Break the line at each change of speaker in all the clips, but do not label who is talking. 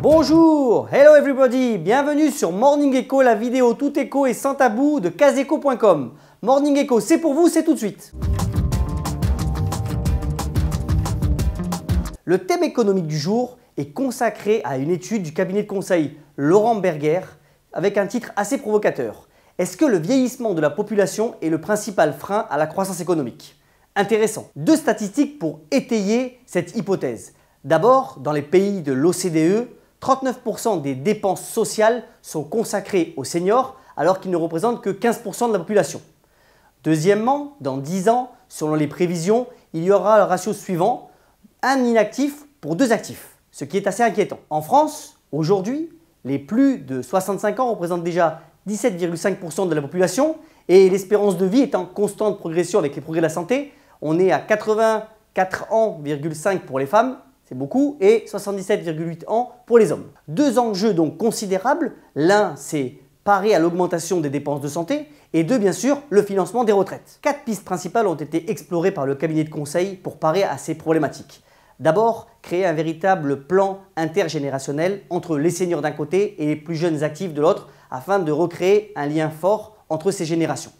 Bonjour, hello everybody, bienvenue sur Morning Echo, la vidéo tout éco et sans tabou de caseco.com. Morning Echo, c'est pour vous, c'est tout de suite. Le thème économique du jour est consacré à une étude du cabinet de conseil Laurent Berger avec un titre assez provocateur. Est-ce que le vieillissement de la population est le principal frein à la croissance économique? Intéressant. Deux statistiques pour étayer cette hypothèse. D'abord, dans les pays de l'OCDE, 39% des dépenses sociales sont consacrées aux seniors alors qu'ils ne représentent que 15% de la population. Deuxièmement, dans 10 ans, selon les prévisions, il y aura le ratio suivant, un inactif pour 2 actifs, ce qui est assez inquiétant. En France, aujourd'hui, les plus de 65 ans représentent déjà 17,5% de la population et l'espérance de vie est en constante progression avec les progrès de la santé. On est à 84,5 ans pour les femmes, c'est beaucoup, et 77,8 ans pour les hommes. Deux enjeux donc considérables. L'un, c'est parer à l'augmentation des dépenses de santé et deux, bien sûr, le financement des retraites. 4 pistes principales ont été explorées par le cabinet de conseil pour parer à ces problématiques. D'abord, créer un véritable plan intergénérationnel entre les seniors d'un côté et les plus jeunes actifs de l'autre afin de recréer un lien fort entre ces générations.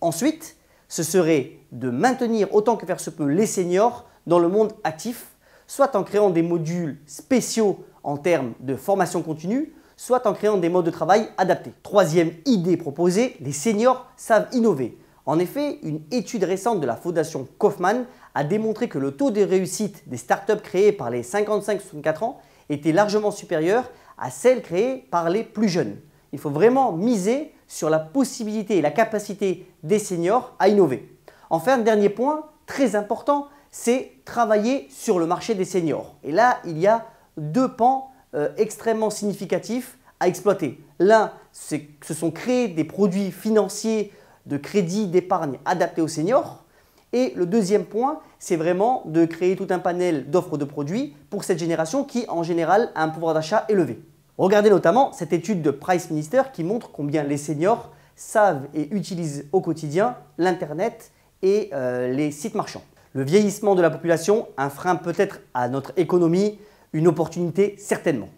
Ensuite, ce serait de maintenir autant que faire se peut les seniors dans le monde actif, soit en créant des modules spéciaux en termes de formation continue, soit en créant des modes de travail adaptés. Troisième idée proposée, les seniors savent innover. En effet, une étude récente de la Fondation Kaufmann a démontré que le taux de réussite des startups créées par les 55-64 ans était largement supérieur à celles créées par les plus jeunes. Il faut vraiment miser sur la possibilité et la capacité des seniors à innover. Enfin, dernier point très important, c'est travailler sur le marché des seniors. Et là, il y a deux pans extrêmement significatifs à exploiter. L'un, c'est que ce sont créés des produits financiers de crédit d'épargne adaptés aux seniors. Et le deuxième point, c'est vraiment de créer tout un panel d'offres de produits pour cette génération qui, en général, a un pouvoir d'achat élevé. Regardez notamment cette étude de Price Minister qui montre combien les seniors savent et utilisent au quotidien l'Internet et les sites marchands. Le vieillissement de la population, un frein peut-être à notre économie, une opportunité certainement.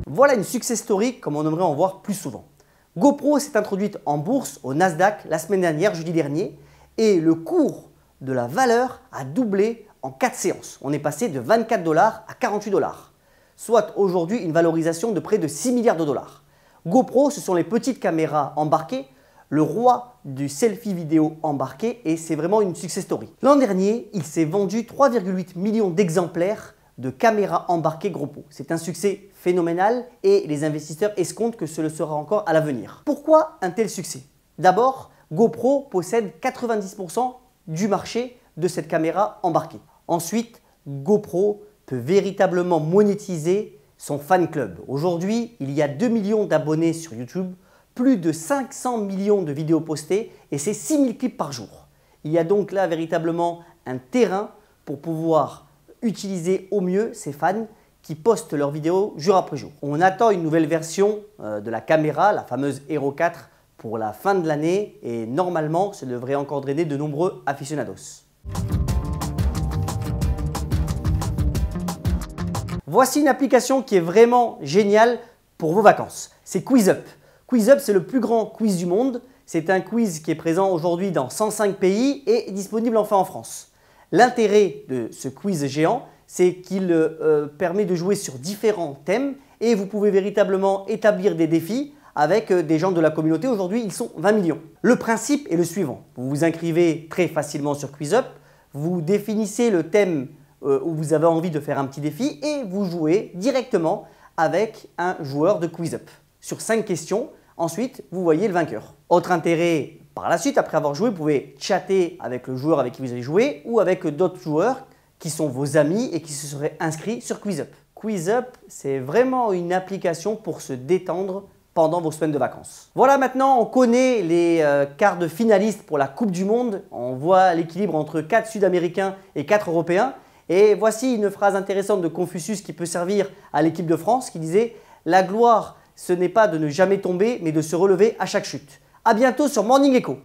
Voilà une success story comme on aimerait en voir plus souvent. GoPro s'est introduite en bourse au Nasdaq la semaine dernière, jeudi dernier, et le cours de la valeur a doublé en 4 séances. On est passé de 24 $ à 48 $, soit aujourd'hui une valorisation de près de 6 milliards de dollars. GoPro, ce sont les petites caméras embarquées, le roi du selfie vidéo embarqué et c'est vraiment une success story. L'an dernier, il s'est vendu 3,8 millions d'exemplaires de caméras embarquées GoPro. C'est un succès phénoménal et les investisseurs escomptent que ce le sera encore à l'avenir. Pourquoi un tel succès? D'abord, GoPro possède 90% du marché de cette caméra embarquée. Ensuite, GoPro peut véritablement monétiser son fan club. Aujourd'hui, il y a 2 millions d'abonnés sur YouTube, plus de 500 millions de vidéos postées et c'est 6000 clips par jour. Il y a donc là véritablement un terrain pour pouvoir utiliser au mieux ces fans qui postent leurs vidéos jour après jour. On attend une nouvelle version de la caméra, la fameuse Hero 4, pour la fin de l'année et normalement, ça devrait encore drainer de nombreux aficionados. Voici une application qui est vraiment géniale pour vos vacances. C'est QuizUp. QuizUp, c'est le plus grand quiz du monde. C'est un quiz qui est présent aujourd'hui dans 105 pays et disponible enfin en France. L'intérêt de ce quiz géant, c'est qu'il permet de jouer sur différents thèmes et vous pouvez véritablement établir des défis avec des gens de la communauté. Aujourd'hui, ils sont 20 millions. Le principe est le suivant. Vous vous inscrivez très facilement sur QuizUp, vous définissez le thème où vous avez envie de faire un petit défi et vous jouez directement avec un joueur de QuizUp. Sur 5 questions, ensuite, vous voyez le vainqueur. Autre intérêt, par la suite, après avoir joué, vous pouvez chatter avec le joueur avec qui vous avez joué ou avec d'autres joueurs qui sont vos amis et qui se seraient inscrits sur QuizUp. QuizUp, c'est vraiment une application pour se détendre pendant vos semaines de vacances. Voilà, maintenant, on connaît les quarts de finalistes pour la Coupe du Monde. On voit l'équilibre entre 4 Sud-Américains et 4 Européens. Et voici une phrase intéressante de Confucius qui peut servir à l'équipe de France qui disait « La gloire, ce n'est pas de ne jamais tomber, mais de se relever à chaque chute. » À bientôt sur Morning Echo.